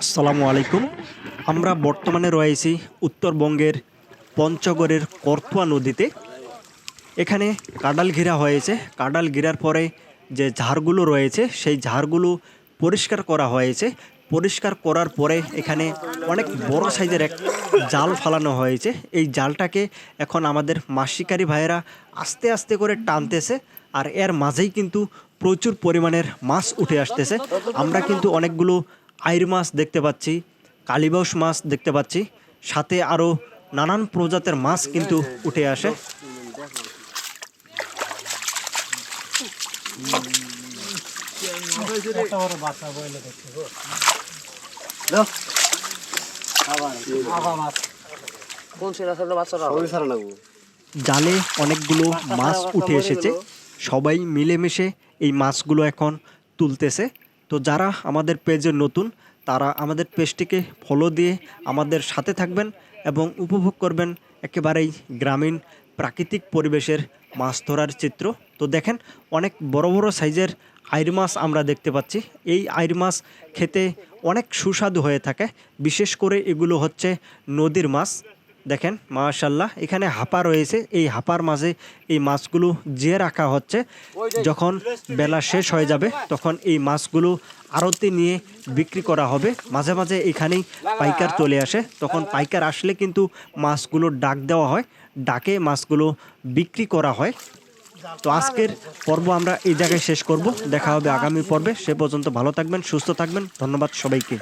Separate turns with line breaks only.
আসসালামু আলাইকুম। আমরা বর্তমানে রয়েছি উত্তরবঙ্গের পঞ্চগড়ের করতোয়া নদীতে। এখানে কাঁডাল ঘেরা হয়েছে। কাঁডাল ঘেরার পরে যে ঝাড়গুলো রয়েছে সেই ঝাড়গুলো পরিষ্কার করা হয়েছে। পরিষ্কার করার পরে এখানে অনেক বড় সাইজের এক জাল ফালানো হয়েছে। এই জালটাকে এখন আমাদের মাছ শিকারী ভাইয়েরা আস্তে আস্তে করে টানতেছে। আর এর মাঝেই কিন্তু প্রচুর পরিমাণের মাছ উঠে আসতেছে। আমরা কিন্তু অনেকগুলো আইর মাছ দেখতে পাচ্ছি, কালীবাউস মাছ দেখতে পাচ্ছি, সাথে আরও নানান প্রজাতির মাছ কিন্তু উঠে আসে। জালে অনেকগুলো মাছ উঠে এসেছে। সবাই মিলেমিশে এই মাছগুলো এখন তুলতেছে। তো যারা আমাদের পেজে নতুন তারা আমাদের পেজটিকে ফলো দিয়ে আমাদের সাথে থাকবেন এবং উপভোগ করবেন একেবারেই গ্রামীণ প্রাকৃতিক পরিবেশের মাছ ধরার চিত্র। তো দেখেন অনেক বড় বড় সাইজের আইর মাছ আমরা দেখতে পাচ্ছি। এই আইর মাছ খেতে অনেক সুস্বাদু হয়ে থাকে। বিশেষ করে এগুলো হচ্ছে নদীর মাছ। দেখেন মাশাআল্লাহ, এখানে হাপা রয়েছে। এই হাপার মাঝে এই মাছগুলো জিয়ে রাখা হচ্ছে। যখন বেলা শেষ হয়ে যাবে তখন এই মাছগুলো আড়তে নিয়ে বিক্রি করা হবে। মাঝে মাঝে এখানেই পাইকার চলে আসে। তখন পাইকার আসলে কিন্তু মাছগুলো ডাক দেওয়া হয়, ডাকে মাছগুলো বিক্রি করা হয়। তো আজকের পর্ব আমরা এই জায়গায় শেষ করব। দেখা হবে আগামী পর্বে। সে পর্যন্ত ভালো থাকবেন, সুস্থ থাকবেন। ধন্যবাদ সবাইকে।